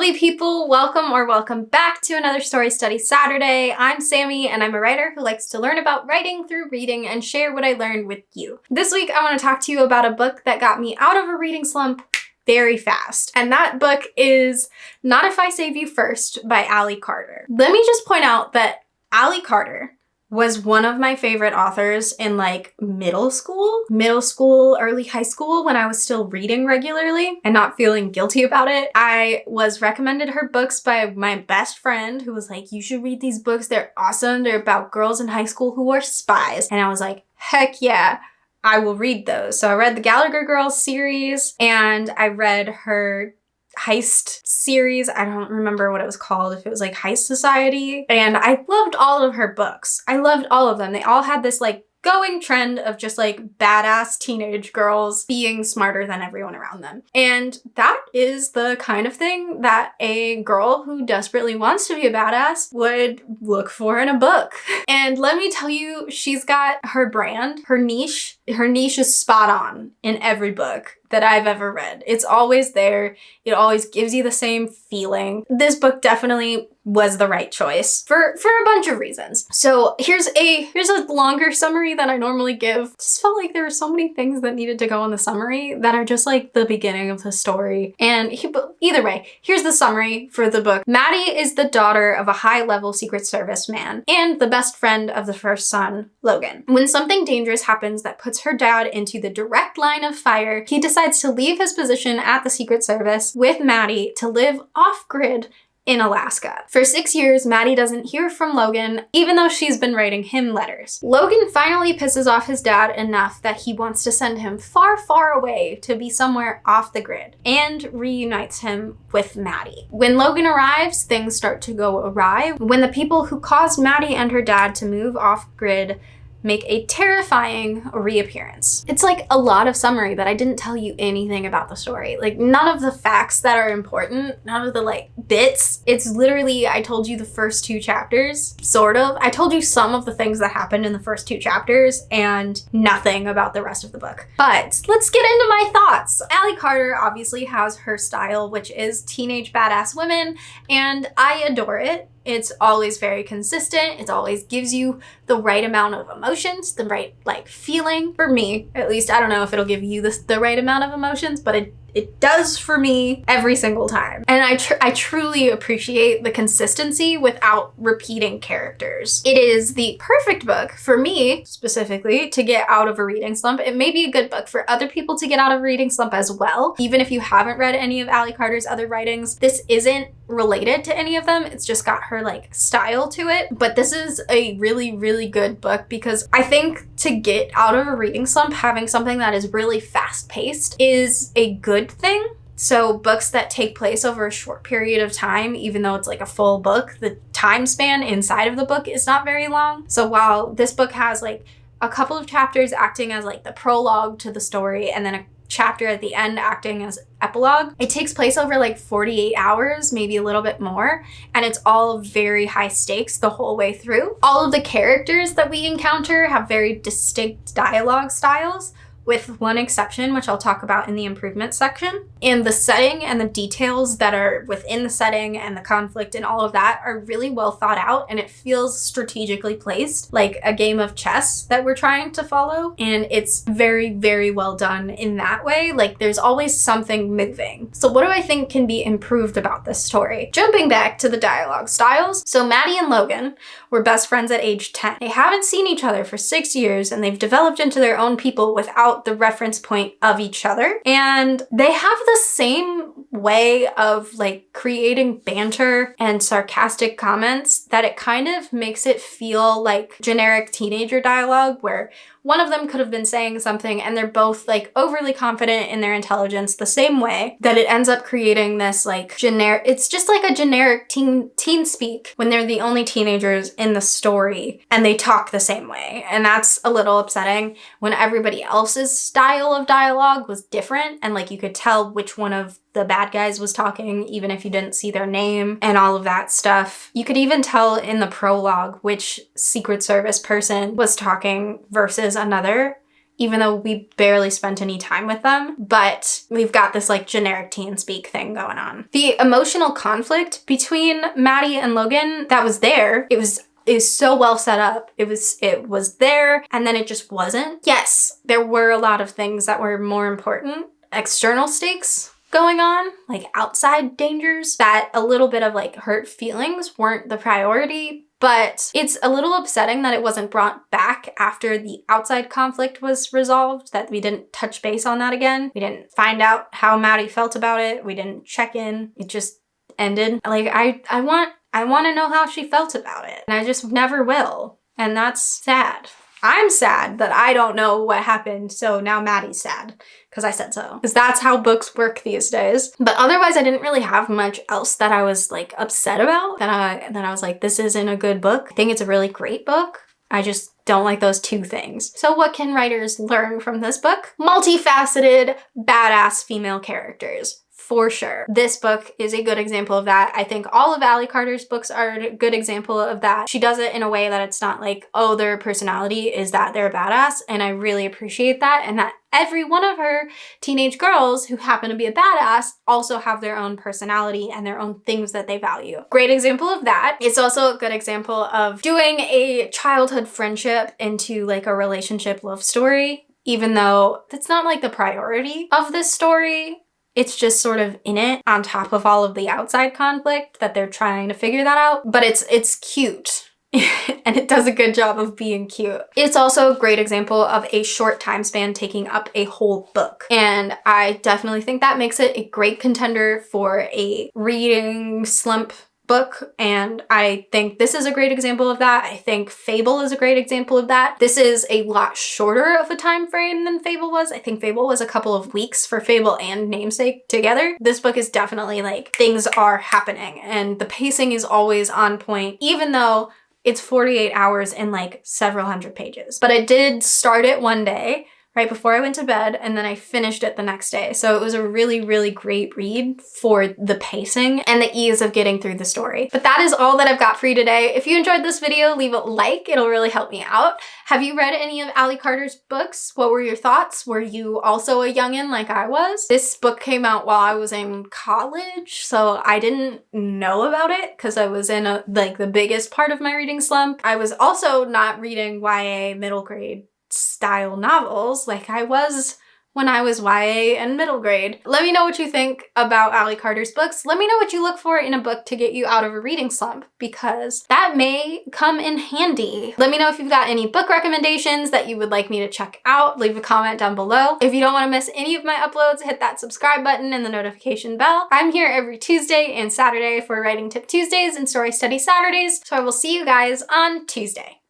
Lovely people, welcome back to another Story Study Saturday. I'm Sammy and I'm a writer who likes to learn about writing through reading and share what I learned with you. This week I want to talk to you about a book that got me out of a reading slump very fast. And that book is Not If I Save You First by Ally Carter. Let me just point out that Ally Carter was one of my favorite authors in like middle school, early high school, when I was still reading regularly and not feeling guilty about it. I was recommended her books by my best friend who was like, you should read these books. They're awesome. They're about girls in high school who are spies. And I was like, heck yeah, I will read those. So I read the Gallagher Girls series and I read her heist series. I don't remember what it was called, if it was like Heist Society. And I loved all of her books. I loved all of them. They all had this like going trend of just like badass teenage girls being smarter than everyone around them. And that is the kind of thing that a girl who desperately wants to be a badass would look for in a book. And let me tell you, she's got her brand, her niche. Her niche is spot on in every book that I've ever read. It's always there. It always gives you the same feeling. This book definitely was the right choice for a bunch of reasons. So here's a longer summary than I normally give. Just felt like there were so many things that needed to go in the summary that are just like the beginning of the story. And either way, here's the summary for the book. Maddie is the daughter of a high-level Secret Service man and the best friend of the first son, Logan. When something dangerous happens that puts her dad into the direct line of fire, he decides to leave his position at the Secret Service with Maddie to live off-grid in Alaska. For 6 years, Maddie doesn't hear from Logan, even though she's been writing him letters. Logan finally pisses off his dad enough that he wants to send him far, far away to be somewhere off the grid, and reunites him with Maddie. When Logan arrives, things start to go awry when the people who caused Maddie and her dad to move off-grid make a terrifying reappearance. It's like a lot of summary that I didn't tell you anything about the story. Like none of the facts that are important, none of the like bits. It's literally, I told you the first 2 chapters, sort of. I told you some of the things that happened in the first 2 chapters and nothing about the rest of the book. But let's get into my thoughts. Ally Carter obviously has her style, which is teenage badass women, and I adore it. It's always very consistent. It always gives you the right amount of emotions, the right like feeling. For me, at least, I don't know if it'll give you the right amount of emotions, but it does for me every single time. And I truly appreciate the consistency without repeating characters. It is the perfect book for me, specifically, to get out of a reading slump. It may be a good book for other people to get out of a reading slump as well. Even if you haven't read any of Ally Carter's other writings, this isn't related to any of them. It's just got her like style to it. But this is a really, really good book because I think to get out of a reading slump, having something that is really fast paced is a good thing. So books that take place over a short period of time, even though it's like a full book, the time span inside of the book is not very long. So while this book has like a couple of chapters acting as like the prologue to the story and then a chapter at the end acting as epilogue, it takes place over like 48 hours, maybe a little bit more, and it's all very high stakes the whole way through. All of the characters that we encounter have very distinct dialogue styles, with one exception, which I'll talk about in the improvement section. And the setting and the details that are within the setting and the conflict and all of that are really well thought out, and it feels strategically placed, like a game of chess that we're trying to follow. And it's very, very well done in that way. Like there's always something moving. So what do I think can be improved about this story? Jumping back to the dialogue styles. So Maddie and Logan were best friends at age 10. They haven't seen each other for 6 years, and they've developed into their own people without the reference point of each other. And they have the same way of like creating banter and sarcastic comments that it kind of makes it feel like generic teenager dialogue where one of them could have been saying something and they're both like overly confident in their intelligence the same way that it ends up creating this like generic, it's just like a generic teen speak when they're the only teenagers in the story and they talk the same way. And that's a little upsetting when everybody else's style of dialogue was different and like you could tell which one of the bad guys was talking, even if you didn't see their name and all of that stuff. You could even tell in the prologue which Secret Service person was talking versus another, even though we barely spent any time with them, but we've got this like generic teen speak thing going on. The emotional conflict between Maddie and Logan that was there, it was so well set up. It was there, and then it just wasn't. Yes, there were a lot of things that were more important, external stakes going on, like outside dangers, that a little bit of like hurt feelings weren't the priority. But it's a little upsetting that it wasn't brought back after the outside conflict was resolved, that we didn't touch base on that again. We didn't find out how Maddie felt about it. We didn't check in. It just ended. Like, I want to know how she felt about it, and I just never will. And that's sad. I'm sad that I don't know what happened, so now Maddie's sad because I said so. Because that's how books work these days. But otherwise, I didn't really have much else that I was like upset about. That I was like, this isn't a good book. I think it's a really great book. I just don't like those two things. So what can writers learn from this book? Multifaceted, badass female characters. For sure. This book is a good example of that. I think all of Ally Carter's books are a good example of that. She does it in a way that it's not like, oh, their personality is that they're a badass, and I really appreciate that, and that every one of her teenage girls who happen to be a badass also have their own personality and their own things that they value. Great example of that. It's also a good example of doing a childhood friendship into like a relationship love story, even though that's not like the priority of this story. It's just sort of in it on top of all of the outside conflict that they're trying to figure that out. But it's cute. And it does a good job of being cute. It's also a great example of a short time span taking up a whole book. And I definitely think that makes it a great contender for a reading slump book, and I think this is a great example of that. I think Fable is a great example of that. This is a lot shorter of a time frame than Fable was. I think Fable was a couple of weeks for Fable and Namesake together. This book is definitely like, things are happening, and the pacing is always on point, even though it's 48 hours and like several hundred pages. But I did start it one day, right before I went to bed, and then I finished it the next day. So it was a really, really great read for the pacing and the ease of getting through the story. But that is all that I've got for you today. If you enjoyed this video, leave a like. It'll really help me out. Have you read any of Ally Carter's books? What were your thoughts? Were you also a youngin' like I was? This book came out while I was in college, so I didn't know about it because I was in like the biggest part of my reading slump. I was also not reading YA middle grade style novels like I was when I was YA and middle grade. Let me know what you think about Ally Carter's books. Let me know what you look for in a book to get you out of a reading slump, because that may come in handy. Let me know if you've got any book recommendations that you would like me to check out. Leave a comment down below. If you don't want to miss any of my uploads, hit that subscribe button and the notification bell. I'm here every Tuesday and Saturday for Writing Tip Tuesdays and Story Study Saturdays, so I will see you guys on Tuesday.